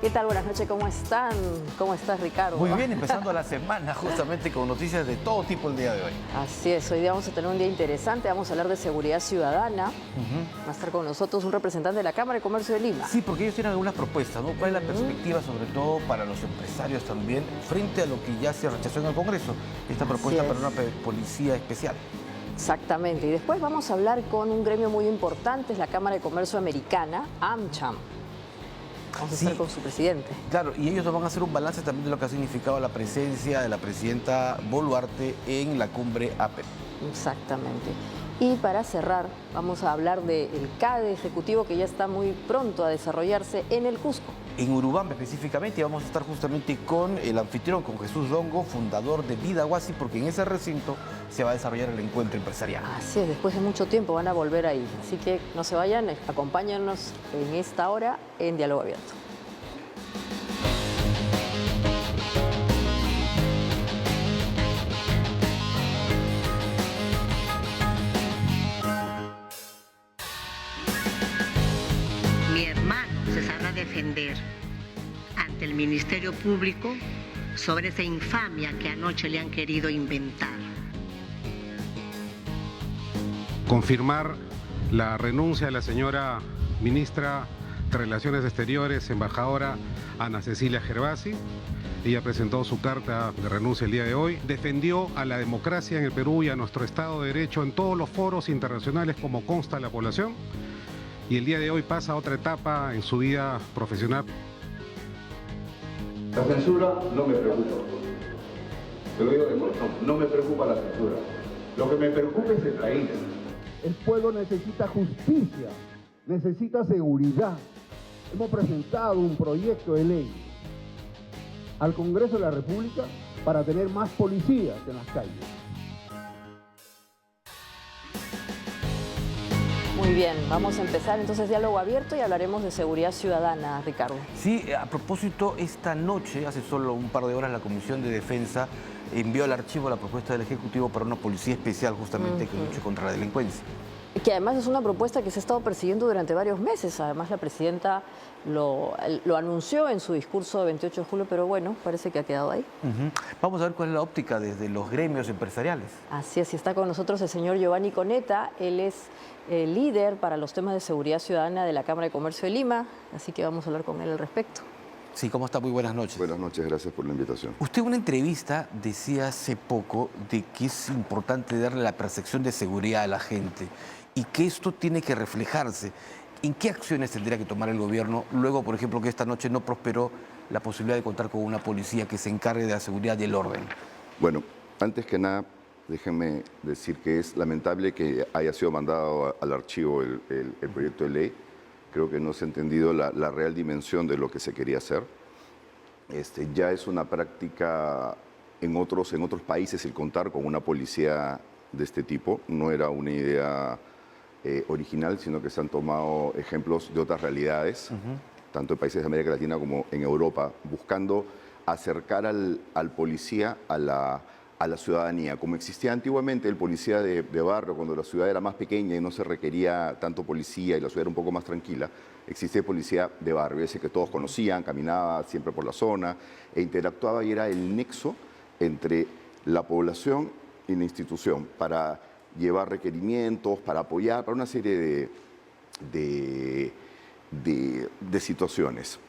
¿Qué tal? Buenas noches, ¿cómo están? ¿Cómo estás, Ricardo? Muy bien, empezando la semana justamente con noticias de todo tipo el día de hoy. Así es, hoy día vamos a tener un día interesante, vamos a hablar de seguridad ciudadana. Va a estar con nosotros un representante de la Cámara de Comercio de Lima. Sí, porque ellos tienen algunas propuestas, ¿no? ¿Cuál es la perspectiva, sobre todo para los empresarios también, frente a lo que ya se rechazó en el Congreso? Esta propuesta para una policía especial. Exactamente, y después vamos a hablar con un gremio muy importante, es la Cámara de Comercio Americana, AmCham. Vamos a estar con su presidente. Claro, y ellos nos van a hacer un balance también de lo que ha significado la presencia de la presidenta Boluarte en la cumbre APEC. Exactamente. Y para cerrar, vamos a hablar del CADE ejecutivo que ya está muy pronto a desarrollarse en el Cusco. En Urubamba específicamente, y vamos a estar justamente con el anfitrión, con Jesús Dongo, fundador de Vida Huasi, porque en ese recinto se va a desarrollar el encuentro empresarial. Así es, después de mucho tiempo van a volver ahí. Así que no se vayan, acompáñanos en esta hora en Diálogo Abierto. Mi hermano se sabrá defender ante el Ministerio Público sobre esa infamia que anoche le han querido inventar. Confirmar la renuncia de la señora ministra de Relaciones Exteriores, embajadora Ana Cecilia Gervasi. Ella presentó su carta de renuncia el día de hoy. Defendió a la democracia en el Perú y a nuestro Estado de Derecho en todos los foros internacionales como consta la población. Y el día de hoy pasa a otra etapa en su vida profesional. La censura no me preocupa. Te lo digo de corazón, no me preocupa la censura. Lo que me preocupa es el país. El pueblo necesita justicia, necesita seguridad. Hemos presentado un proyecto de ley al Congreso de la República para tener más policías en las calles. Muy bien, vamos a empezar entonces Diálogo Abierto y hablaremos de seguridad ciudadana, Ricardo. Sí, a propósito, esta noche, hace solo un par de horas, la Comisión de Defensa envió al archivo la propuesta del Ejecutivo para una policía especial justamente que luche contra la delincuencia. Que además es una propuesta que se ha estado persiguiendo durante varios meses. Además, la presidenta lo anunció en su discurso de 28 de julio, pero bueno, parece que ha quedado ahí. Vamos a ver cuál es la óptica desde los gremios empresariales. Así es, y está con nosotros el señor Giovanni Coneta. Él es el líder para los temas de seguridad ciudadana de la Cámara de Comercio de Lima, así que vamos a hablar con él al respecto. Sí, ¿cómo está? Muy buenas noches. Buenas noches, gracias por la invitación. Usted en una entrevista decía hace poco de que es importante darle la percepción de seguridad a la gente y que esto tiene que reflejarse. ¿En qué acciones tendría que tomar el gobierno luego, por ejemplo, que esta noche no prosperó la posibilidad de contar con una policía que se encargue de la seguridad y el orden? Bueno, antes que nada, déjenme decir que es lamentable que haya sido mandado al archivo el proyecto de ley. Creo que no se ha entendido la real dimensión de lo que se quería hacer. Ya es una práctica en otros países el contar con una policía de este tipo. No era una idea original, sino que se han tomado ejemplos de otras realidades, tanto en países de América Latina como en Europa, buscando acercar al policía a la ciudadanía. Como existía antiguamente el policía de barrio, cuando la ciudad era más pequeña y no se requería tanto policía y la ciudad era un poco más tranquila, existía policía de barrio, ese que todos conocían, caminaba siempre por la zona e interactuaba y era el nexo entre la población y la institución para llevar requerimientos, para apoyar, para una serie de situaciones.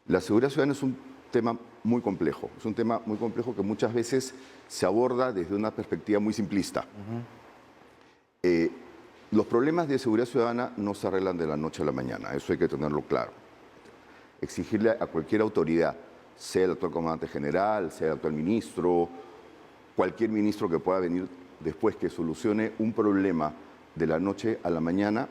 La seguridad ciudadana es un tema muy complejo. Es un tema muy complejo que muchas veces se aborda desde una perspectiva muy simplista. Los problemas de seguridad ciudadana no se arreglan de la noche a la mañana, eso hay que tenerlo claro. Exigirle a cualquier autoridad, sea el actual comandante general, sea el actual ministro, cualquier ministro que pueda venir después que solucione un problema de la noche a la mañana,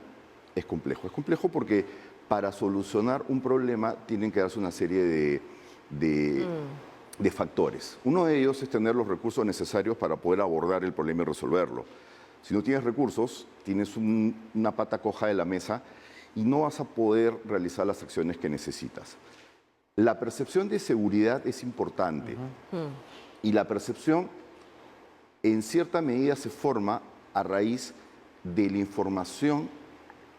es complejo. Es complejo porque para solucionar un problema tienen que darse una serie de factores. Uno de ellos es tener los recursos necesarios para poder abordar el problema y resolverlo. Si no tienes recursos, tienes una pata coja de la mesa y no vas a poder realizar las acciones que necesitas. La percepción de seguridad es importante y la percepción en cierta medida se forma a raíz de la información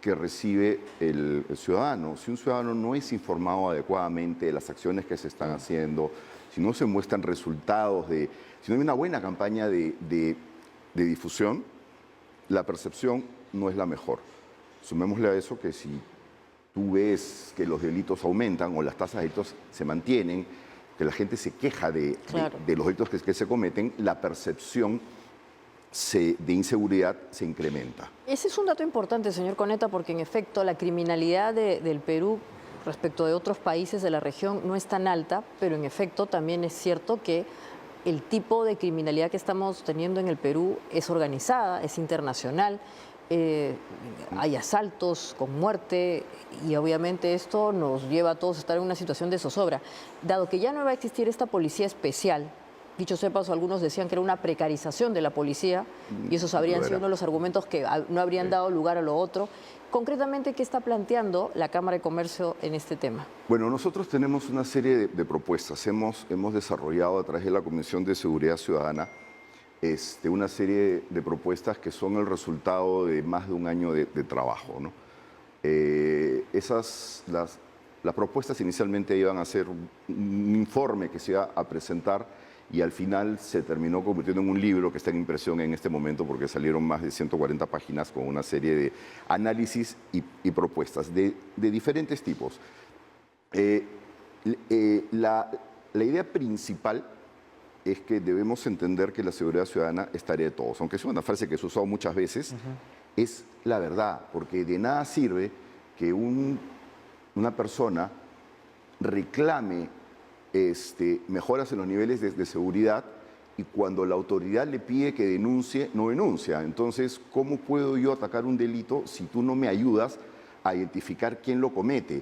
que recibe el ciudadano. Si un ciudadano no es informado adecuadamente de las acciones que se están haciendo, si no se muestran resultados, si no hay una buena campaña de difusión, la percepción no es la mejor. Sumémosle a eso que si tú ves que los delitos aumentan o las tasas de delitos se mantienen, que la gente se queja de los delitos que se cometen, la percepción de inseguridad se incrementa. Ese es un dato importante, señor Coneta, porque en efecto la criminalidad del Perú respecto de otros países de la región no es tan alta, pero en efecto también es cierto que el tipo de criminalidad que estamos teniendo en el Perú es organizada, es internacional. Hay asaltos con muerte y obviamente esto nos lleva a todos a estar en una situación de zozobra. Dado que ya no va a existir esta policía especial, dicho sea paso, algunos decían que era una precarización de la policía y esos habrían sido uno de los argumentos que no habrían dado lugar a lo otro. Concretamente, ¿qué está planteando la Cámara de Comercio en este tema? Bueno, nosotros tenemos una serie de propuestas. Hemos desarrollado a través de la Comisión de Seguridad Ciudadana una serie de propuestas que son el resultado de más de un año de trabajo, ¿no? Las propuestas inicialmente iban a ser un informe que se iba a presentar y al final se terminó convirtiendo en un libro que está en impresión en este momento porque salieron más de 140 páginas con una serie de análisis y propuestas de diferentes tipos. La idea principal es que debemos entender que la seguridad ciudadana es tarea de todos. Aunque es una frase que se ha usado muchas veces, es la verdad, porque de nada sirve que una persona reclame mejoras en los niveles de seguridad y cuando la autoridad le pide que denuncie, no denuncia. Entonces, ¿cómo puedo yo atacar un delito si tú no me ayudas a identificar quién lo comete?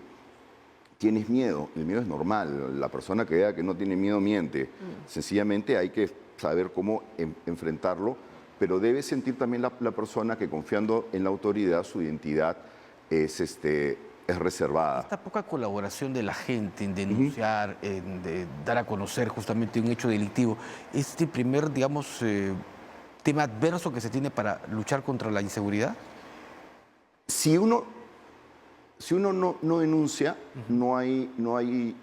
¿Tienes miedo? El miedo es normal. La persona que vea que no tiene miedo miente. Sencillamente hay que saber cómo enfrentarlo, pero debe sentir también la persona que confiando en la autoridad su identidad es reservada. Esta poca colaboración de la gente en denunciar, en dar a conocer justamente un hecho delictivo, ¿este primer, digamos, tema adverso que se tiene para luchar contra la inseguridad? Si uno no denuncia, no hay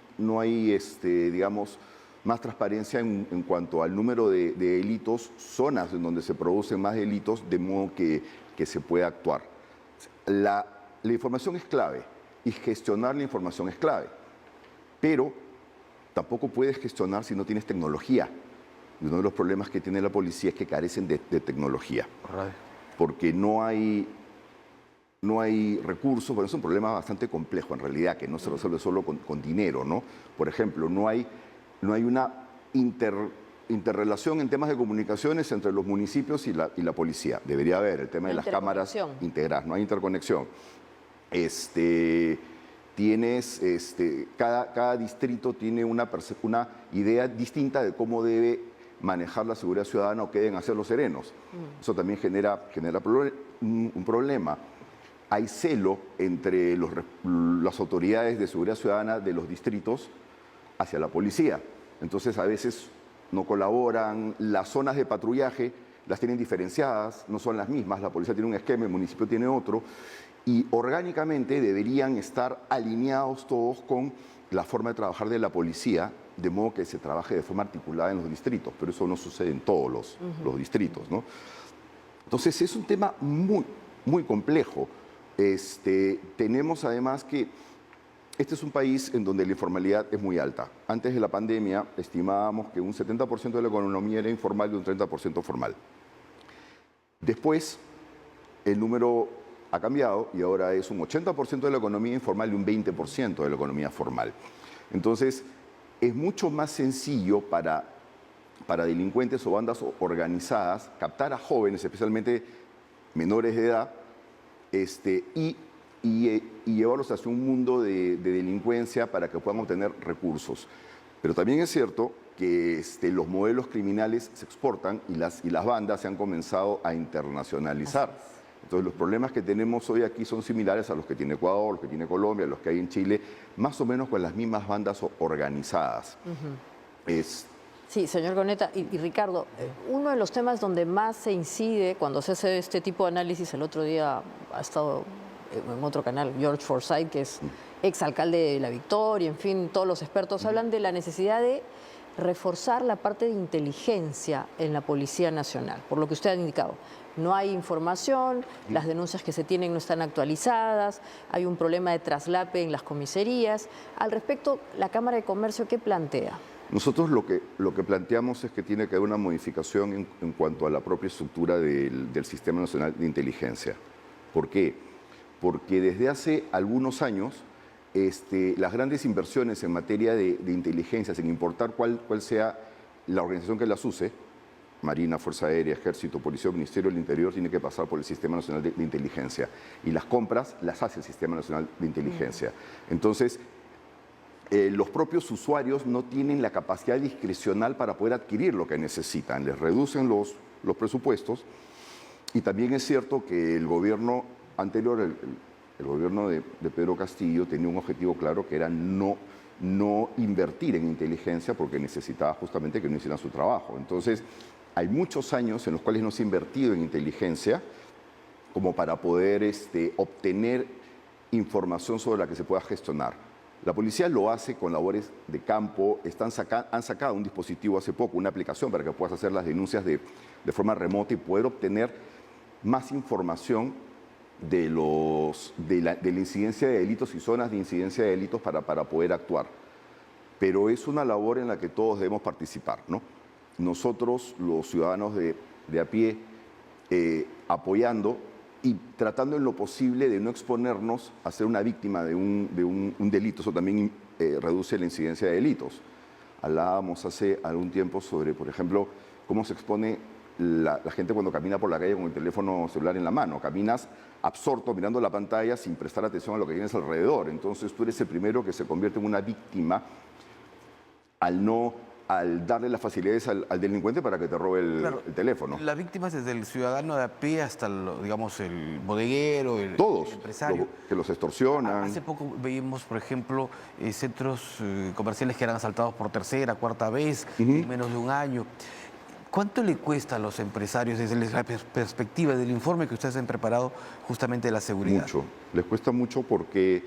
digamos, más transparencia en cuanto al número de delitos, zonas en donde se producen más delitos, de modo que se pueda actuar. La información es clave y gestionar la información es clave, pero tampoco puedes gestionar si no tienes tecnología. Y uno de los problemas que tiene la policía es que carecen de tecnología, porque no hay recursos. Bueno, es un problema bastante complejo en realidad, que no se resuelve solo con dinero, ¿no? Por ejemplo, no hay una interrelación en temas de comunicaciones entre los municipios y la policía. Debería haber el tema de las cámaras integradas, no hay interconexión. Cada distrito tiene una idea distinta de cómo debe manejar la seguridad ciudadana o qué deben hacer los serenos. Eso también genera un problema. Hay celo entre las autoridades de seguridad ciudadana de los distritos hacia la policía. Entonces, a veces no colaboran, las zonas de patrullaje las tienen diferenciadas, no son las mismas, la policía tiene un esquema, el municipio tiene otro, y orgánicamente deberían estar alineados todos con la forma de trabajar de la policía, de modo que se trabaje de forma articulada en los distritos, pero eso no sucede en todos los distritos, ¿no? Entonces, es un tema muy, muy complejo. Tenemos además que este es un país en donde la informalidad es muy alta. Antes de la pandemia estimábamos que un 70% de la economía era informal y un 30% formal. Después el número ha cambiado y ahora es un 80% de la economía informal y un 20% de la economía formal. Entonces es mucho más sencillo para delincuentes o bandas organizadas captar a jóvenes, especialmente menores de edad, y llevarlos hacia un mundo de delincuencia para que puedan obtener recursos. Pero también es cierto que los modelos criminales se exportan y las bandas se han comenzado a internacionalizar. Entonces, los problemas que tenemos hoy aquí son similares a los que tiene Ecuador, los que tiene Colombia, los que hay en Chile, más o menos con las mismas bandas organizadas. Sí, señor Coneta. Y Ricardo, uno de los temas donde más se incide cuando se hace este tipo de análisis, el otro día ha estado en otro canal, George Forsyth, que es exalcalde de La Victoria, en fin, todos los expertos hablan de la necesidad de reforzar la parte de inteligencia en la Policía Nacional, por lo que usted ha indicado. No hay información, las denuncias que se tienen no están actualizadas, hay un problema de traslape en las comisarías. Al respecto, la Cámara de Comercio, ¿qué plantea? Nosotros lo que planteamos es que tiene que haber una modificación en cuanto a la propia estructura del Sistema Nacional de Inteligencia. ¿Por qué? Porque desde hace algunos años las grandes inversiones en materia de inteligencia, sin importar cuál sea la organización que las use, Marina, Fuerza Aérea, Ejército, Policía o Ministerio del Interior, tiene que pasar por el Sistema Nacional de Inteligencia. Y las compras las hace el Sistema Nacional de Inteligencia. Entonces, los propios usuarios no tienen la capacidad discrecional para poder adquirir lo que necesitan. Les reducen los presupuestos. Y también es cierto que el gobierno anterior, el gobierno de Pedro Castillo, tenía un objetivo claro que era no invertir en inteligencia porque necesitaba justamente que no hicieran su trabajo. Entonces, hay muchos años en los cuales no se ha invertido en inteligencia como para poder obtener información sobre la que se pueda gestionar. La policía lo hace con labores de campo, han sacado un dispositivo hace poco, una aplicación para que puedas hacer las denuncias de forma remota y poder obtener más información de la incidencia de delitos y zonas de incidencia de delitos para poder actuar. Pero es una labor en la que todos debemos participar, ¿no? Nosotros, los ciudadanos de a pie, apoyando y tratando en lo posible de no exponernos a ser una víctima de un delito. Eso también reduce la incidencia de delitos. Hablábamos hace algún tiempo sobre, por ejemplo, cómo se expone la gente cuando camina por la calle con el teléfono celular en la mano. Caminas absorto mirando la pantalla sin prestar atención a lo que tienes alrededor. Entonces tú eres el primero que se convierte en una víctima al darle las facilidades al delincuente para que te robe el teléfono. Las víctimas desde el ciudadano de a pie hasta, digamos, el bodeguero, el empresario. Que los extorsionan. Hace poco veíamos, por ejemplo, centros comerciales que eran asaltados por tercera, cuarta vez, en menos de un año. ¿Cuánto le cuesta a los empresarios desde la perspectiva del informe que ustedes han preparado justamente de la seguridad? Mucho. Les cuesta mucho porque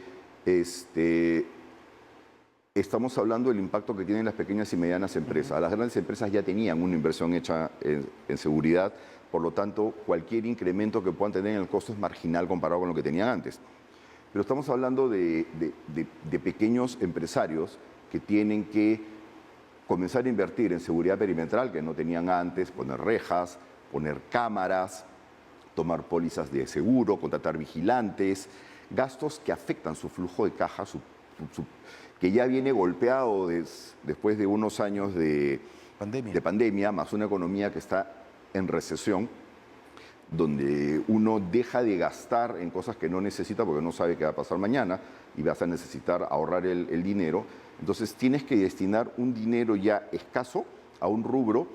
estamos hablando del impacto que tienen las pequeñas y medianas empresas. Las grandes empresas ya tenían una inversión hecha en seguridad, por lo tanto, cualquier incremento que puedan tener en el costo es marginal comparado con lo que tenían antes. Pero estamos hablando de pequeños empresarios que tienen que comenzar a invertir en seguridad perimetral que no tenían antes, poner rejas, poner cámaras, tomar pólizas de seguro, contratar vigilantes, gastos que afectan su flujo de caja, que ya viene golpeado después de unos años de pandemia, más una economía que está en recesión, donde uno deja de gastar en cosas que no necesita porque no sabe qué va a pasar mañana y vas a necesitar ahorrar el dinero. Entonces tienes que destinar un dinero ya escaso a un rubro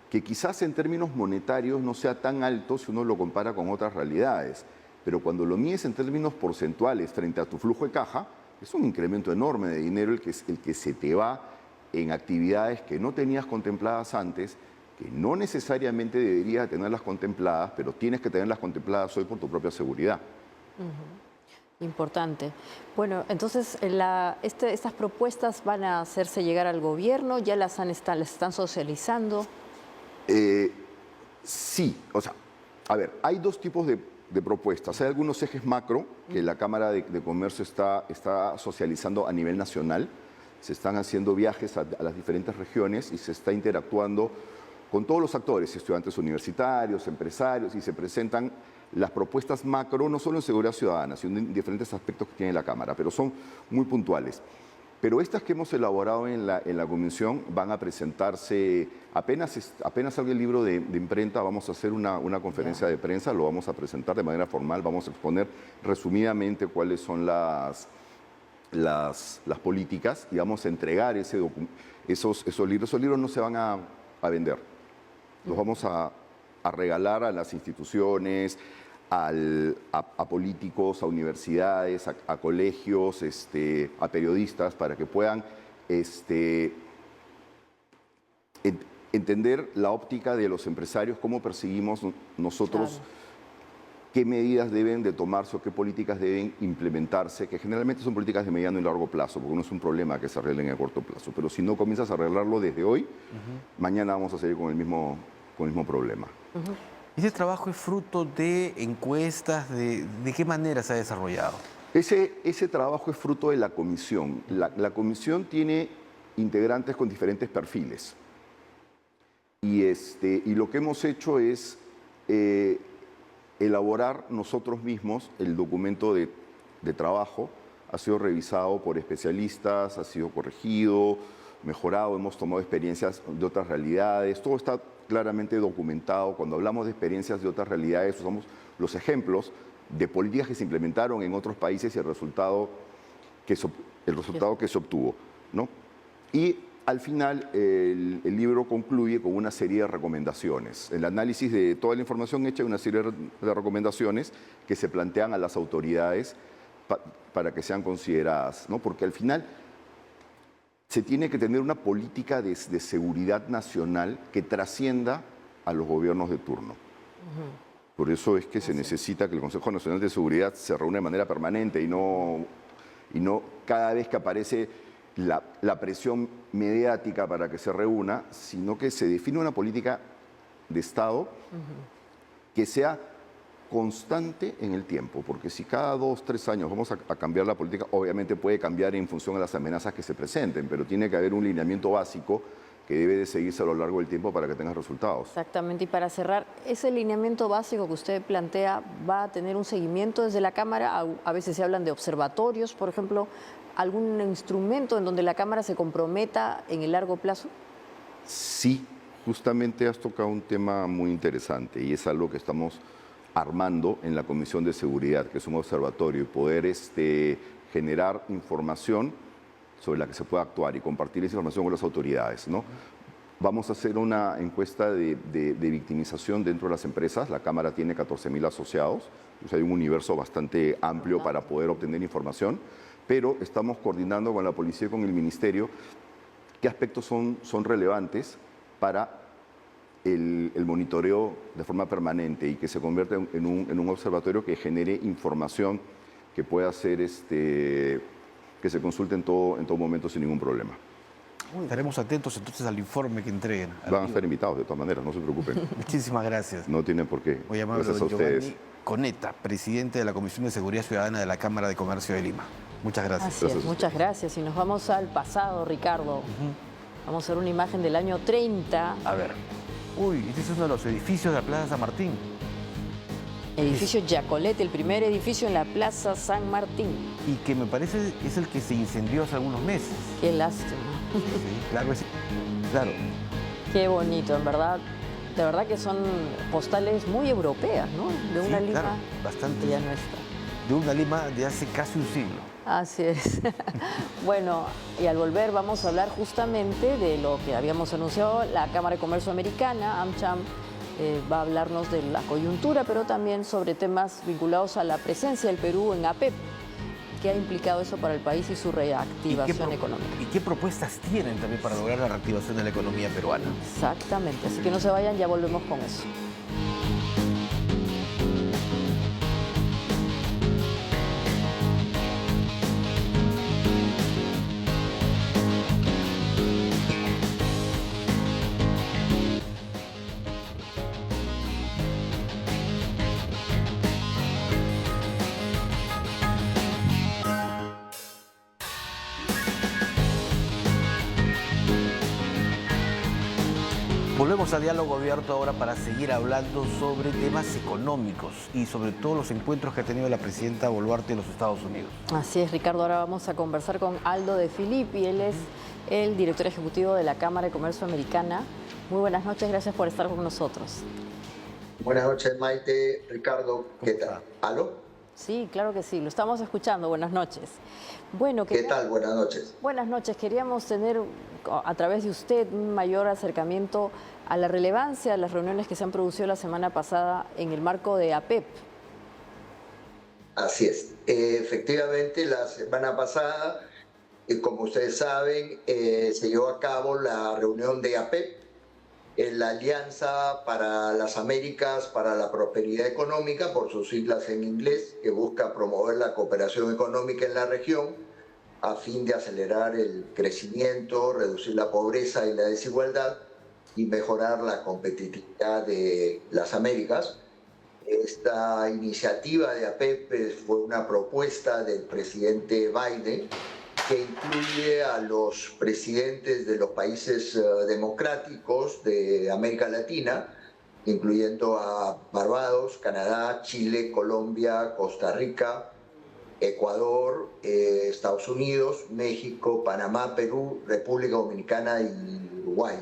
que quizás en términos monetarios no sea tan alto si uno lo compara con otras realidades, pero cuando lo mides en términos porcentuales frente a tu flujo de caja, es un incremento enorme de dinero el que se te va en actividades que no tenías contempladas antes, que no necesariamente deberías tenerlas contempladas, pero tienes que tenerlas contempladas hoy por tu propia seguridad. Importante. Bueno, entonces estas propuestas van a hacerse llegar al gobierno, ¿ya las están socializando? Sí, o sea, a ver, hay dos tipos de propuestas. Hay algunos ejes macro que la Cámara de Comercio está socializando a nivel nacional. Se están haciendo viajes a las diferentes regiones y se está interactuando con todos los actores, estudiantes universitarios, empresarios, y se presentan las propuestas macro, no solo en seguridad ciudadana, sino en diferentes aspectos que tiene la Cámara, pero son muy puntuales. Pero estas que hemos elaborado en la comisión van a presentarse, apenas salga el libro de imprenta, vamos a hacer una conferencia de prensa, lo vamos a presentar de manera formal, vamos a exponer resumidamente cuáles son las políticas y vamos a entregar esos libros. Esos libros no se van a vender, los vamos a regalar a las instituciones, a políticos, a universidades, a colegios, a periodistas, para que puedan entender la óptica de los empresarios, cómo perseguimos nosotros qué medidas deben de tomarse o qué políticas deben implementarse, que generalmente son políticas de mediano y largo plazo, porque no es un problema que se arreglen a corto plazo. Pero si no comienzas a arreglarlo desde hoy, mañana vamos a seguir con el mismo problema. ¿Ese trabajo es fruto de encuestas? ¿De qué manera se ha desarrollado? Ese trabajo es fruto de la comisión. La comisión tiene integrantes con diferentes perfiles. Y lo que hemos hecho es elaborar nosotros mismos el documento de trabajo. Ha sido revisado por especialistas, ha sido corregido, mejorado, hemos tomado experiencias de otras realidades. Todo está claramente documentado. Cuando hablamos de experiencias de otras realidades, usamos los ejemplos de políticas que se implementaron en otros países y el resultado que se obtuvo, ¿no? Y al final el libro concluye con una serie de recomendaciones. El análisis de toda la información hecha, una serie de recomendaciones que se plantean a las autoridades para que sean consideradas, ¿no? Porque al final se tiene que tener una política de seguridad nacional que trascienda a los gobiernos de turno. Por eso es que se necesita que el Consejo Nacional de Seguridad se reúna de manera permanente y no cada vez que aparece la presión mediática para que se reúna, sino que se define una política de Estado que sea constante en el tiempo, porque si cada 2 o 3 años vamos a cambiar la política, obviamente puede cambiar en función de las amenazas que se presenten, pero tiene que haber un lineamiento básico que debe de seguirse a lo largo del tiempo para que tenga resultados. Exactamente, y para cerrar, ese lineamiento básico que usted plantea va a tener un seguimiento desde la Cámara. A veces se hablan de observatorios, por ejemplo, ¿algún instrumento en donde la Cámara se comprometa en el largo plazo? Sí, justamente has tocado un tema muy interesante y es algo que estamos armando en la Comisión de Seguridad, que es un observatorio, y poder generar información sobre la que se pueda actuar y compartir esa información con las autoridades, ¿no? Vamos a hacer una encuesta de victimización dentro de las empresas. La Cámara tiene 14.000 asociados, o sea, hay un universo bastante amplio para poder obtener información, pero estamos coordinando con la policía y con el ministerio qué aspectos son relevantes para el monitoreo de forma permanente y que se convierta en un observatorio que genere información que pueda ser que se consulte en todo momento sin ningún problema. Estaremos atentos entonces al informe que entreguen. Van a estar invitados de todas maneras, no se preocupen. Muchísimas gracias. No tienen por qué. Muy amable, Gracias a ustedes. Giovanni Coneta, presidente de la Comisión de Seguridad Ciudadana de la Cámara de Comercio de Lima. Muchas gracias. Así es, muchas gracias. Y nos vamos al pasado, Ricardo. Vamos a ver una imagen del año 30. A ver. Uy, este es uno de los edificios de la Plaza San Martín. Edificio Yacolete, el primer edificio en la Plaza San Martín. Y que me parece es el que se incendió hace algunos meses. Qué lástima. Sí, claro. Qué bonito, en verdad. De verdad que son postales muy europeas, ¿no? De una Lima claro, bastante. ya nuestra. De una Lima de hace casi un siglo. Así es. Bueno, y al volver vamos a hablar justamente de lo que habíamos anunciado, la Cámara de Comercio Americana, AmCham, va a hablarnos de la coyuntura, pero también sobre temas vinculados a la presencia del Perú en APEP. ¿Qué ha implicado eso para el país y su reactivación económica? ¿Y qué propuestas tienen también para lograr la reactivación de la economía peruana? Exactamente, así que no se vayan, ya volvemos con eso. Volvemos a Diálogo Abierto ahora para seguir hablando sobre temas económicos y sobre todo los encuentros que ha tenido la presidenta Boluarte en los Estados Unidos. Así es, Ricardo. Ahora vamos a conversar con Aldo de Filippi. Él es el director ejecutivo de la Cámara de Comercio Americana. Muy buenas noches, gracias por estar con nosotros. Buenas noches, Maite, Ricardo, ¿qué tal? ¿Aló? Sí, claro que sí, lo estamos escuchando. Buenas noches. Bueno, ¿qué tal? Buenas noches. Buenas noches. Queríamos tener a través de usted un mayor acercamiento a la relevancia de las reuniones que se han producido la semana pasada en el marco de APEP. Así es. Efectivamente, la semana pasada, como ustedes saben, se llevó a cabo la reunión de APEP, la Alianza para las Américas para la Prosperidad Económica, por sus siglas en inglés, que busca promover la cooperación económica en la región a fin de acelerar el crecimiento, reducir la pobreza y la desigualdad y mejorar la competitividad de las Américas. Esta iniciativa de APEP fue una propuesta del presidente Biden que incluye a los presidentes de los países democráticos de América Latina, incluyendo a Barbados, Canadá, Chile, Colombia, Costa Rica, Ecuador, Estados Unidos, México, Panamá, Perú, República Dominicana y Uruguay.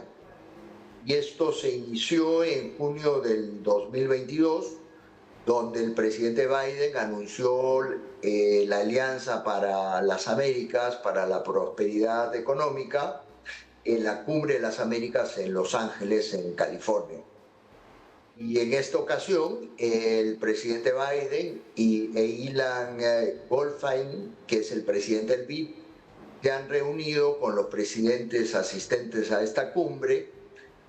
Y esto se inició en junio del 2022, donde el presidente Biden anunció la Alianza para las Américas, para la Prosperidad Económica, en la Cumbre de las Américas en Los Ángeles, en California. Y en esta ocasión, el presidente Biden e Ilan Goldfein, que es el presidente del BID, se han reunido con los presidentes asistentes a esta cumbre,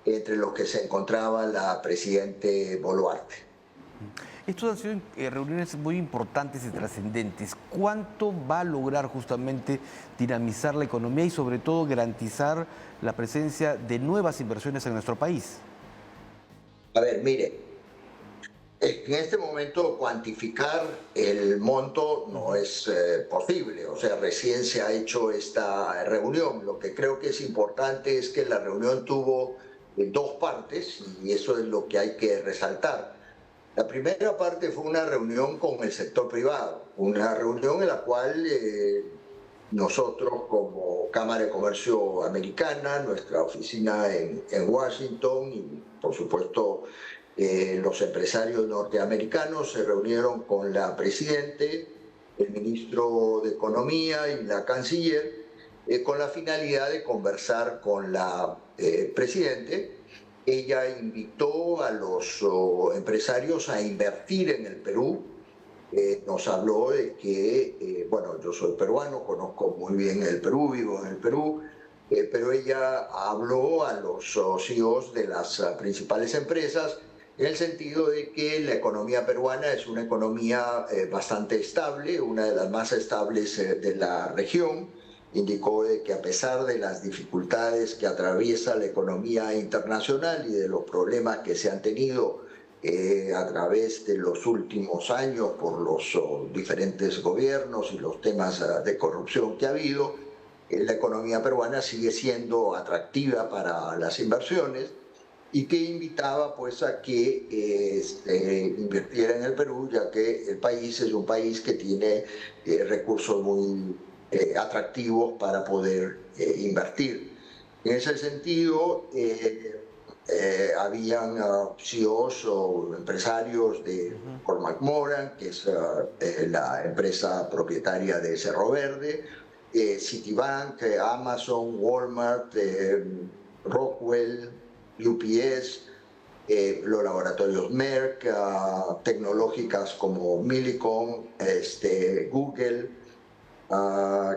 entre los que se encontraba la presidente Boluarte. Estos han sido reuniones muy importantes y trascendentes. ¿Cuánto va a lograr justamente dinamizar la economía y sobre todo garantizar la presencia de nuevas inversiones en nuestro país? A ver, mire, en este momento cuantificar el monto no es posible, o sea, recién se ha hecho esta reunión. Lo que creo que es importante es que la reunión tuvo dos partes y eso es lo que hay que resaltar. La primera parte fue una reunión con el sector privado, una reunión en la cual nosotros como Cámara de Comercio Americana, nuestra oficina en Washington y por supuesto los empresarios norteamericanos se reunieron con la Presidente, el Ministro de Economía y la Canciller con la finalidad de conversar con la Presidente. Ella invitó a los empresarios a invertir en el Perú. Nos habló de que, bueno, yo soy peruano, conozco muy bien el Perú, vivo en el Perú, pero ella habló a los CEOs de las principales empresas en el sentido de que la economía peruana es una economía bastante estable, una de las más estables de la región. Indicó de que a pesar de las dificultades que atraviesa la economía internacional y de los problemas que se han tenido a través de los últimos años por los diferentes gobiernos y los temas de corrupción que ha habido, la economía peruana sigue siendo atractiva para las inversiones y que invitaba pues a que invirtiera en el Perú, ya que el país es un país que tiene recursos muy atractivos para poder invertir. En ese sentido, habían CEOs o empresarios de Cormac Moran, que es la empresa propietaria de Cerro Verde, Citibank, Amazon, Walmart, Rockwell, UPS, los laboratorios Merck, tecnológicas como Millicom, Google,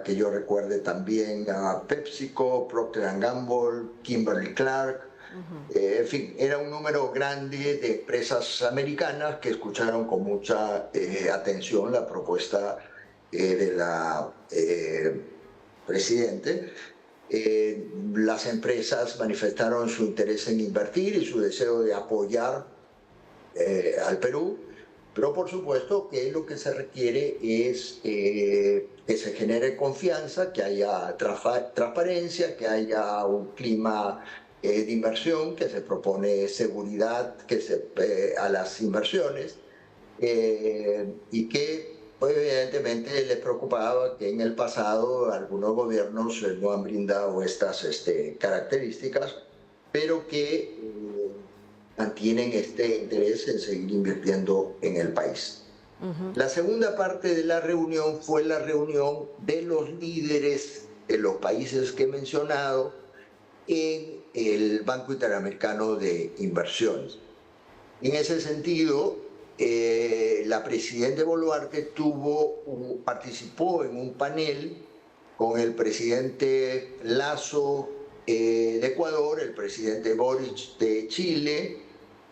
que yo recuerde también a PepsiCo, Procter & Gamble, Kimberly-Clark, en fin, era un número grande de empresas americanas que escucharon con mucha atención la propuesta de la Presidente. Las empresas manifestaron su interés en invertir y su deseo de apoyar al Perú. Pero por supuesto que lo que se requiere es que se genere confianza, que haya transparencia, que haya un clima de inversión, que se propone seguridad a las inversiones y que pues, evidentemente les preocupaba que en el pasado algunos gobiernos no han brindado estas características, pero que mantienen este interés en seguir invirtiendo en el país. La segunda parte de la reunión fue la reunión de los líderes de los países que he mencionado en el Banco Interamericano de Inversiones. En ese sentido, la presidenta Boluarte participó en un panel con el presidente Lasso, de Ecuador, el presidente Boric de Chile,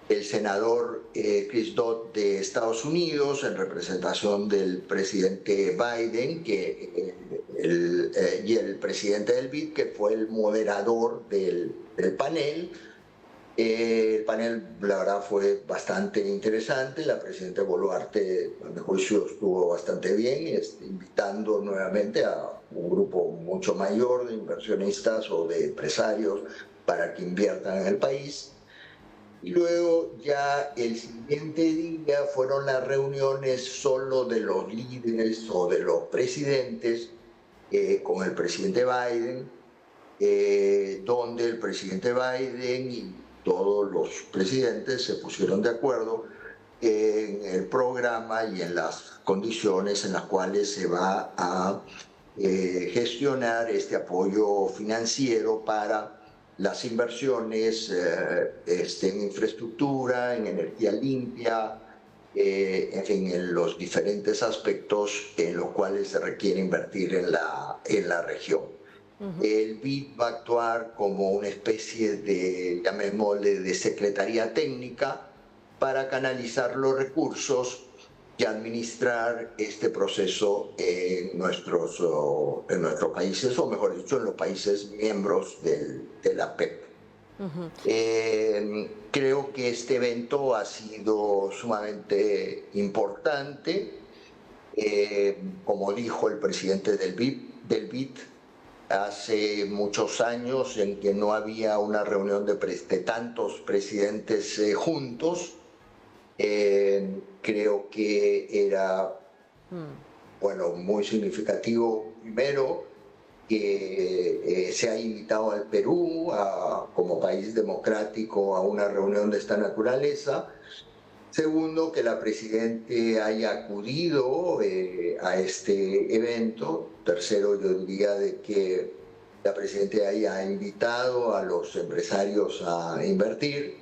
el senador Chris Dodd de Estados Unidos, en representación del presidente Biden, y el presidente del BID, que fue el moderador del panel. El panel, la verdad, fue bastante interesante. La presidenta Boluarte, a mi juicio, estuvo bastante bien, invitando nuevamente a un grupo mucho mayor de inversionistas o de empresarios para que inviertan en el país. Y luego ya el siguiente día fueron las reuniones solo de los líderes o de los presidentes con el presidente Biden, donde el presidente Biden y todos los presidentes se pusieron de acuerdo en el programa y en las condiciones en las cuales se va a gestionar este apoyo financiero para las inversiones en infraestructura, en energía limpia, en fin, en los diferentes aspectos en los cuales se requiere invertir en la región. El BID va a actuar como una especie de, llamémosle, de secretaría técnica para canalizar los recursos y administrar este proceso en nuestros países, o mejor dicho, en los países miembros de la PEP. Creo que este evento ha sido sumamente importante. Como dijo el presidente del BID, hace muchos años en que no había una reunión de tantos presidentes juntos. Creo que era muy significativo, primero, que se ha invitado al Perú como país democrático a una reunión de esta naturaleza. Segundo, que la Presidenta haya acudido a este evento. Tercero, yo diría de que la Presidenta haya invitado a los empresarios a invertir.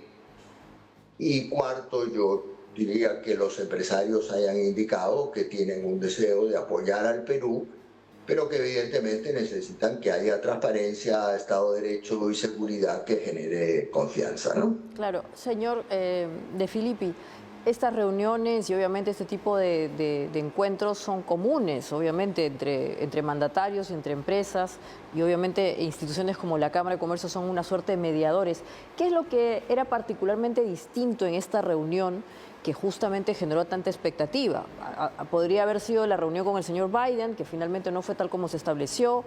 Y cuarto, yo diría que los empresarios hayan indicado que tienen un deseo de apoyar al Perú, pero que evidentemente necesitan que haya transparencia, Estado de Derecho y seguridad que genere confianza, ¿no? Claro, señor De Filippi, estas reuniones y obviamente este tipo de encuentros son comunes, obviamente, entre mandatarios, entre empresas y obviamente instituciones como la Cámara de Comercio son una suerte de mediadores. ¿Qué es lo que era particularmente distinto en esta reunión que justamente generó tanta expectativa? Podría haber sido la reunión con el señor Biden, que finalmente no fue tal como se estableció.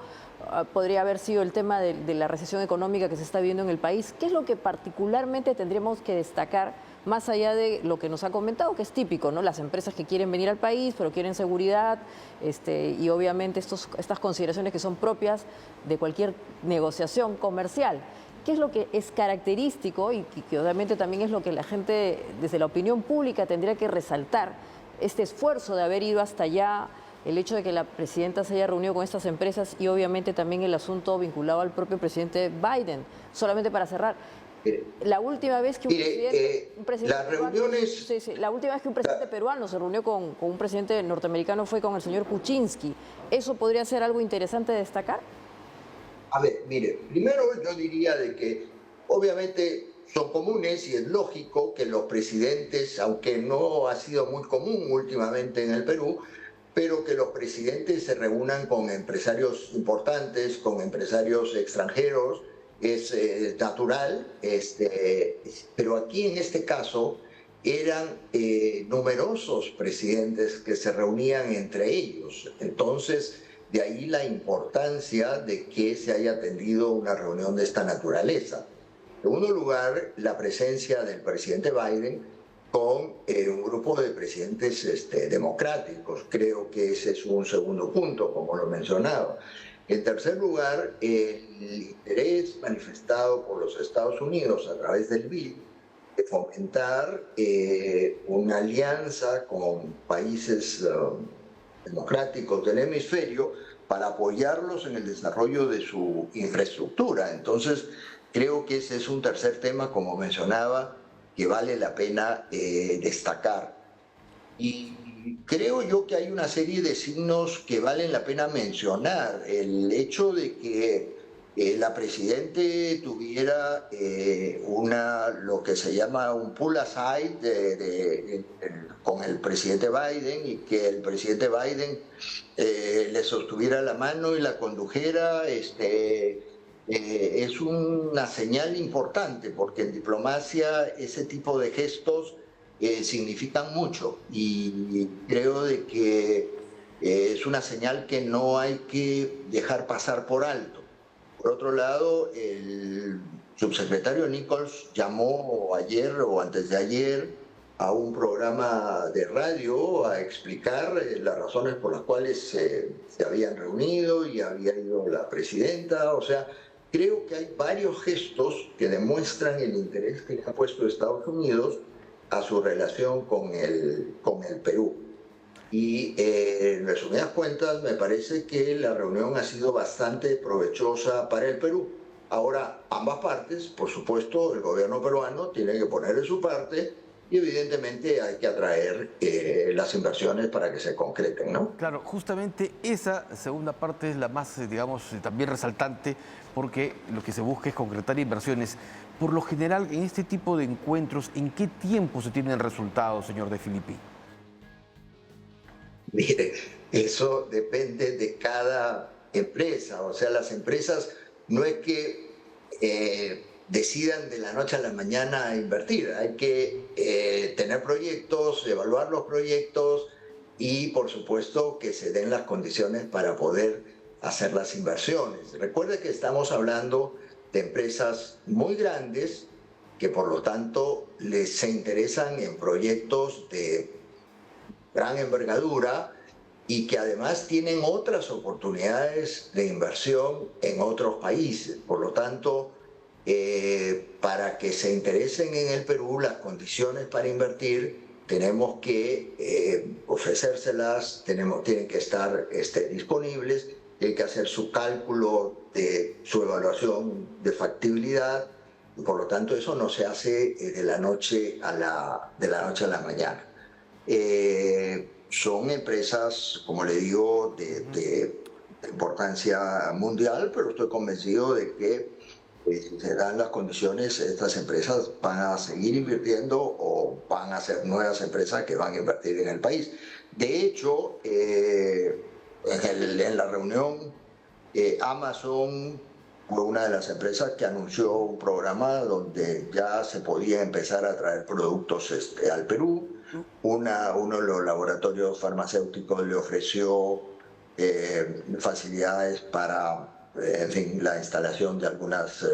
Podría haber sido el tema de la recesión económica que se está viviendo en el país. ¿Qué es lo que particularmente tendríamos que destacar, más allá de lo que nos ha comentado, que es típico, ¿no? Las empresas que quieren venir al país, pero quieren seguridad, y obviamente estas consideraciones que son propias de cualquier negociación comercial? ¿Qué es lo que es característico y que obviamente también es lo que la gente, desde la opinión pública, tendría que resaltar? Este esfuerzo de haber ido hasta allá, el hecho de que la presidenta se haya reunido con estas empresas y obviamente también el asunto vinculado al propio presidente Biden. Solamente para cerrar, la última vez que un presidente peruano se reunió con un presidente norteamericano fue con el señor Kuczynski. ¿Eso podría ser algo interesante de destacar? A ver, mire, primero yo diría de que obviamente son comunes y es lógico que los presidentes, aunque no ha sido muy común últimamente en el Perú, pero que los presidentes se reúnan con empresarios importantes, con empresarios extranjeros, es natural, pero aquí en este caso eran numerosos presidentes que se reunían entre ellos. Entonces, de ahí la importancia de que se haya atendido una reunión de esta naturaleza. En segundo lugar, la presencia del presidente Biden con un grupo de presidentes democráticos. Creo que ese es un segundo punto, como lo mencionaba. En tercer lugar, el interés manifestado por los Estados Unidos a través del BID de fomentar una alianza con países democráticos del hemisferio para apoyarlos en el desarrollo de su infraestructura. Entonces, creo que ese es un tercer tema, como mencionaba, que vale la pena destacar. Y creo yo que hay una serie de signos que valen la pena mencionar. El hecho de que la Presidente tuviera lo que se llama un pull aside con el presidente Biden, y que el presidente Biden le sostuviera la mano y la condujera, es una señal importante, porque en diplomacia ese tipo de gestos significan mucho, y creo de que es una señal que no hay que dejar pasar por alto. Por otro lado, el subsecretario Nichols llamó ayer o antes de ayer a un programa de radio a explicar las razones por las cuales se habían reunido y había ido la presidenta. O sea, creo que hay varios gestos que demuestran el interés que le ha puesto Estados Unidos a su relación con el Perú. Y en resumidas cuentas, me parece que la reunión ha sido bastante provechosa para el Perú. Ahora, ambas partes, por supuesto, el gobierno peruano tiene que poner de su parte, y evidentemente hay que atraer las inversiones para que se concreten, ¿no? Claro, justamente esa segunda parte es la más, digamos, también resaltante, porque lo que se busca es concretar inversiones. Por lo general, en este tipo de encuentros, ¿en qué tiempo se tienen resultados, señor De Filippi? Mire, eso depende de cada empresa. O sea, las empresas no es que decidan de la noche a la mañana invertir. Hay que tener proyectos, evaluar los proyectos y, por supuesto, que se den las condiciones para poder hacer las inversiones. Recuerde que estamos hablando de empresas muy grandes que, por lo tanto, se interesan en proyectos de gran envergadura y que además tienen otras oportunidades de inversión en otros países. Por lo tanto, para que se interesen en el Perú, las condiciones para invertir tenemos que ofrecérselas, tienen que estar disponibles, tienen que hacer su cálculo de su evaluación de factibilidad, y por lo tanto eso no se hace de la noche a la mañana. Son empresas, como le digo, de importancia mundial, pero estoy convencido de que si se dan las condiciones, estas empresas van a seguir invirtiendo o van a ser nuevas empresas que van a invertir en el país. De hecho, en la reunión, Amazon fue una de las empresas que anunció un programa donde ya se podía empezar a traer productos al Perú. Uno de los laboratorios farmacéuticos le ofreció facilidades para en fin, la instalación de algunas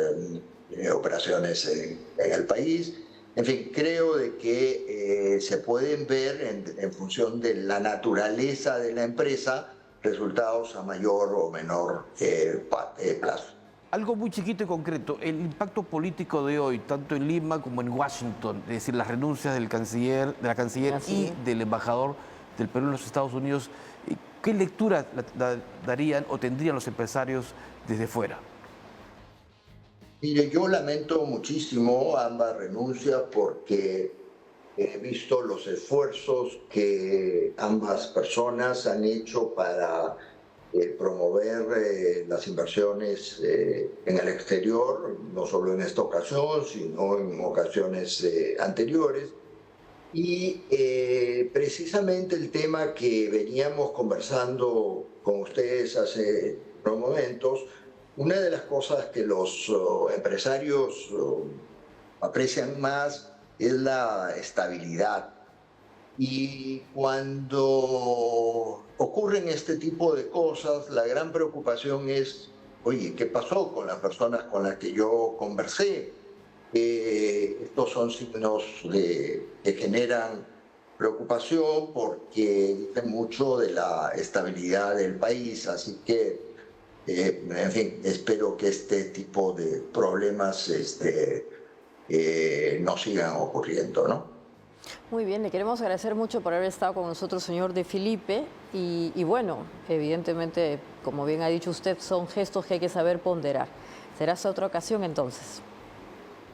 operaciones en el país. En fin, creo de que se pueden ver en función de la naturaleza de la empresa resultados a mayor o menor plazo. Algo muy chiquito y concreto, el impacto político de hoy, tanto en Lima como en Washington, es decir, las renuncias de la canciller y del embajador del Perú en los Estados Unidos, ¿qué lectura darían o tendrían los empresarios desde fuera? Mire, yo lamento muchísimo ambas renuncias porque he visto los esfuerzos que ambas personas han hecho para promover las inversiones en el exterior, no solo en esta ocasión, sino en ocasiones anteriores. Y precisamente el tema que veníamos conversando con ustedes hace unos momentos, una de las cosas que los empresarios aprecian más es la estabilidad. Y cuando ocurren este tipo de cosas, la gran preocupación es, oye, ¿qué pasó con las personas con las que yo conversé? Estos son signos que generan preocupación porque dicen mucho de la estabilidad del país, así que, en fin, espero que este tipo de problemas no sigan ocurriendo, ¿no? Muy bien, le queremos agradecer mucho por haber estado con nosotros, señor De Filippi, y bueno, evidentemente, como bien ha dicho usted, son gestos que hay que saber ponderar. Será hasta otra ocasión entonces.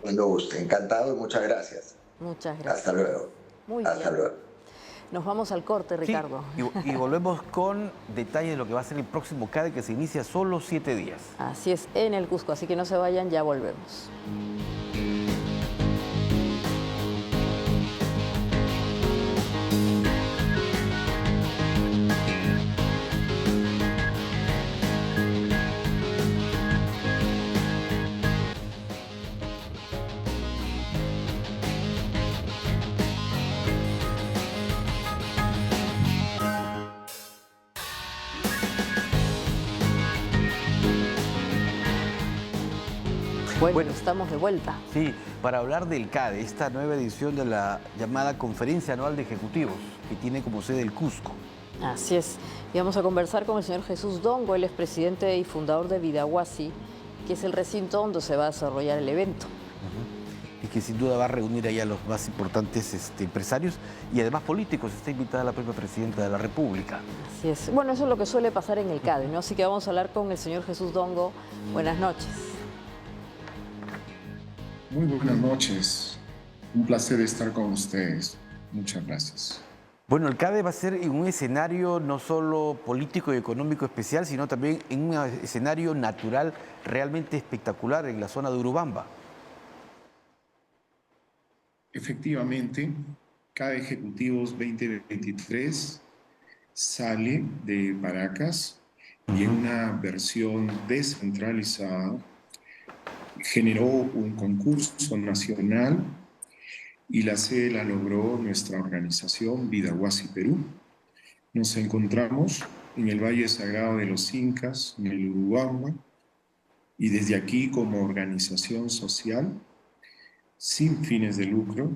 Cuando guste, encantado y muchas gracias. Muchas gracias. Hasta luego. Muy bien. Hasta luego. Nos vamos al corte, Ricardo. Sí, y volvemos con detalles de lo que va a ser el próximo CADE, que se inicia solo 7 días. Así es, en el Cusco, así que no se vayan, ya volvemos. Bueno, estamos de vuelta. Sí, para hablar del CADE, esta nueva edición de la llamada Conferencia Anual de Ejecutivos, que tiene como sede el Cusco. Así es. Y vamos a conversar con el señor Jesús Dongo, él es presidente y fundador de Vidahuasi, que es el recinto donde se va a desarrollar el evento. Y que sin duda va a reunir ahí a los más importantes empresarios y además políticos. Está invitada la propia presidenta de la República. Así es. Bueno, eso es lo que suele pasar en el CADE, ¿no? Así que vamos a hablar con el señor Jesús Dongo. Buenas noches. Muy buenas noches. Un placer estar con ustedes. Muchas gracias. Bueno, el CADE va a ser en un escenario no solo político y económico especial, sino también en un escenario natural realmente espectacular en la zona de Urubamba. Efectivamente, CADE Ejecutivos 2023 sale de Paracas y en una versión descentralizada generó un concurso nacional y la sede la logró nuestra organización Vidahuasi Perú. Nos encontramos en el Valle Sagrado de los Incas, en el Urubamba, y desde aquí como organización social, sin fines de lucro,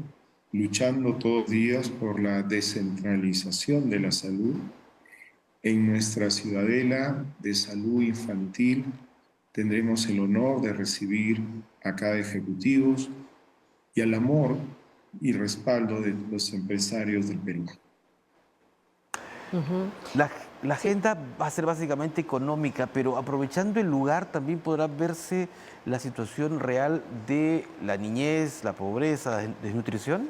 luchando todos los días por la descentralización de la salud en nuestra ciudadela de salud infantil. Tendremos el honor de recibir a CADE Ejecutivos y al amor y respaldo de los empresarios del Perú. La agenda va a ser básicamente económica, pero aprovechando el lugar también podrá verse la situación real de la niñez, la pobreza, la desnutrición.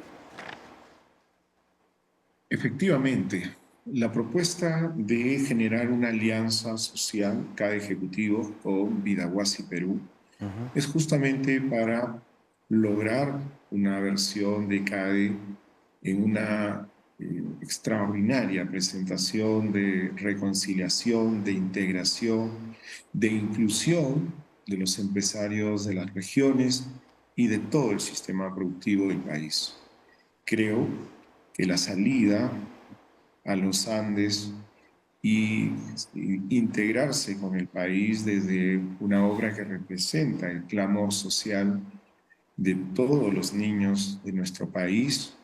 Efectivamente, la propuesta de generar una alianza social, CADE Ejecutivo con Vidahuasi Perú, es justamente para lograr una versión de CADE en una extraordinaria presentación de reconciliación, de integración, de inclusión de los empresarios de las regiones y de todo el sistema productivo del país. Creo que la salida a los Andes y integrarse con el país desde una obra que representa el clamor social de todos los niños de nuestro país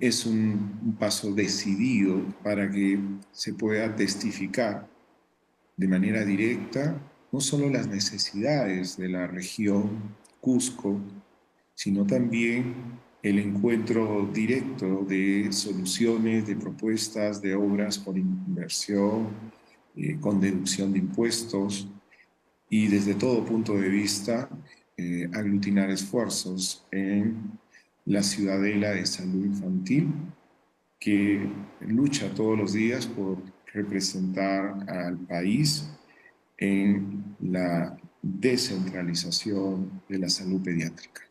es un paso decidido para que se pueda testificar de manera directa no solo las necesidades de la región Cusco, sino también el encuentro directo de soluciones, de propuestas, de obras por inversión, con deducción de impuestos y desde todo punto de vista aglutinar esfuerzos en la ciudadela de salud infantil que lucha todos los días por representar al país en la descentralización de la salud pediátrica.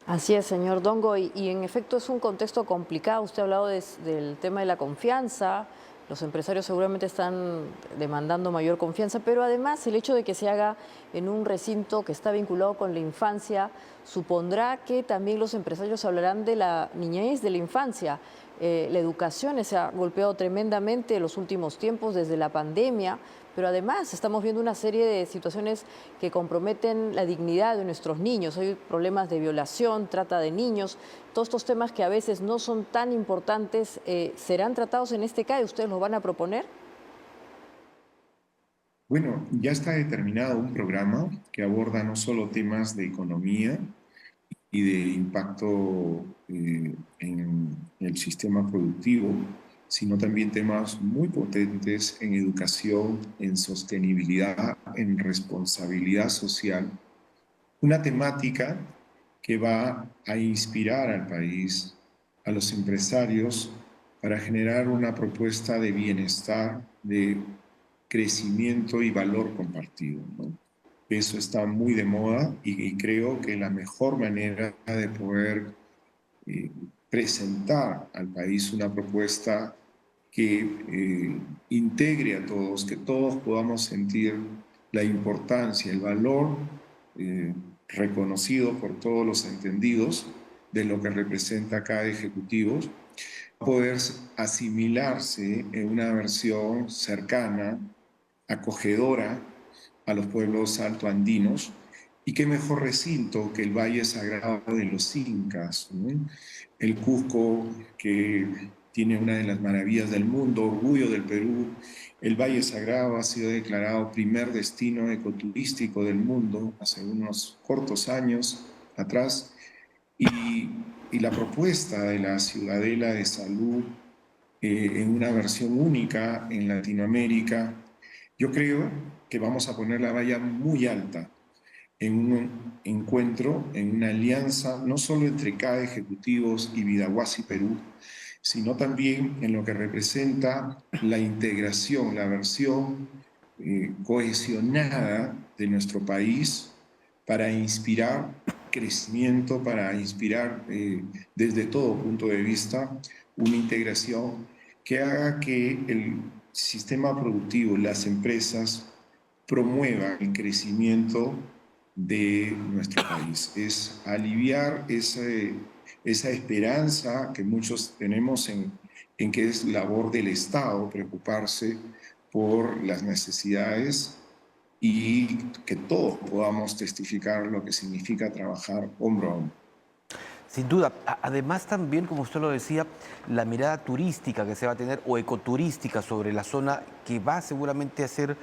Así es, señor Dongo, y en efecto es un contexto complicado. Usted ha hablado del tema de la confianza. Los empresarios seguramente están demandando mayor confianza, pero además el hecho de que se haga en un recinto que está vinculado con la infancia supondrá que también los empresarios hablarán de la niñez, de la infancia. La educación se ha golpeado tremendamente en los últimos tiempos desde la pandemia, pero además estamos viendo una serie de situaciones que comprometen la dignidad de nuestros niños. Hay problemas de violación, trata de niños, todos estos temas que a veces no son tan importantes, ¿serán tratados en este CADE? ¿Ustedes los van a proponer? Bueno, ya está determinado un programa que aborda no solo temas de economía y de impacto en el sistema productivo, sino también temas muy potentes en educación, en sostenibilidad, en responsabilidad social. Una temática que va a inspirar al país, a los empresarios, para generar una propuesta de bienestar, de crecimiento y valor compartido, ¿no? Eso está muy de moda y creo que la mejor manera de poder presentar al país una propuesta que integre a todos, que todos podamos sentir la importancia, el valor reconocido por todos los entendidos de lo que representa cada ejecutivo, poder asimilarse en una versión cercana, acogedora a los pueblos altoandinos. Y qué mejor recinto que el Valle Sagrado de los Incas, ¿no? El Cusco, que tiene una de las maravillas del mundo, orgullo del Perú. El Valle Sagrado ha sido declarado primer destino ecoturístico del mundo hace unos cortos años atrás. Y la propuesta de la Ciudadela de Salud en una versión única en Latinoamérica, yo creo que vamos a poner la valla muy alta en un encuentro, en una alianza, no solo entre CADE Ejecutivos y Vidahuasi Perú, sino también en lo que representa la integración, la versión cohesionada de nuestro país para inspirar crecimiento, para inspirar desde todo punto de vista una integración que haga que el sistema productivo, las empresas, promuevan el crecimiento de nuestro país. Es aliviar esa esperanza que muchos tenemos en que es labor del Estado preocuparse por las necesidades y que todos podamos testificar lo que significa trabajar hombro a hombro. Sin duda. Además también, como usted lo decía, la mirada turística que se va a tener o ecoturística sobre la zona, que va seguramente a ser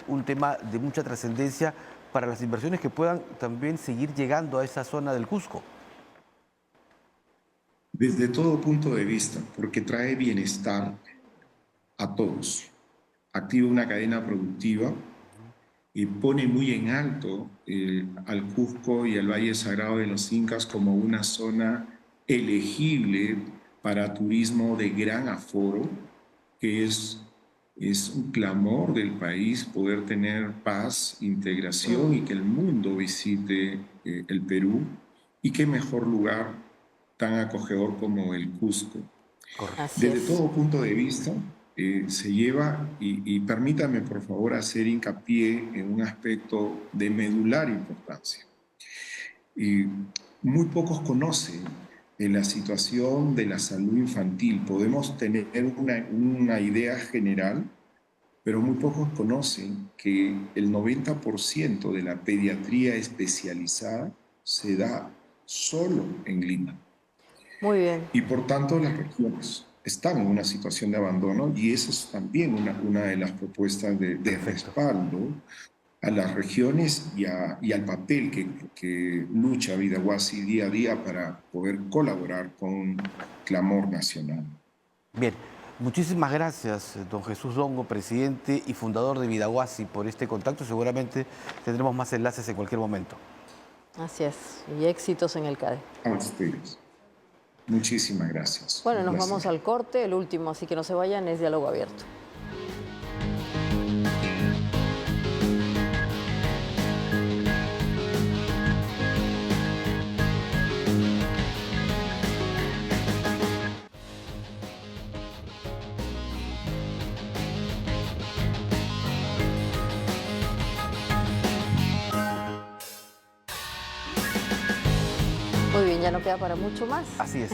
un tema de mucha trascendencia para las inversiones que puedan también seguir llegando a esa zona del Cusco. Desde todo punto de vista, porque trae bienestar a todos, activa una cadena productiva y pone muy en alto al Cusco y al Valle Sagrado de los Incas como una zona elegible para turismo de gran aforo, que es un clamor del país poder tener paz, integración y que el mundo visite el Perú. Y qué mejor lugar tan acogedor como el Cusco. Desde todo punto de vista, se lleva, y permítame por favor hacer hincapié en un aspecto de medular importancia. Muy pocos conocen la situación de la salud infantil. Podemos tener una idea general, pero muy pocos conocen que el 90% de la pediatría especializada se da solo en Lima. Muy bien. Y por tanto las regiones están en una situación de abandono y esa es también una de las propuestas de respaldo a las regiones y al papel que lucha Vidahuasi día a día para poder colaborar con Clamor Nacional. Bien, muchísimas gracias, don Jesús Longo, presidente y fundador de Vidahuasi, por este contacto. Seguramente tendremos más enlaces en cualquier momento. Así es, y éxitos en el CADE. A ustedes. Muchísimas gracias. Bueno, nos vamos al corte, el último, así que no se vayan, es Diálogo Abierto. Muy bien, ya no queda para mucho más. Así es.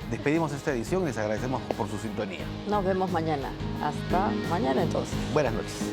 Despedimos esta edición y les agradecemos por su sintonía. Nos vemos mañana. Hasta mañana entonces. Buenas noches.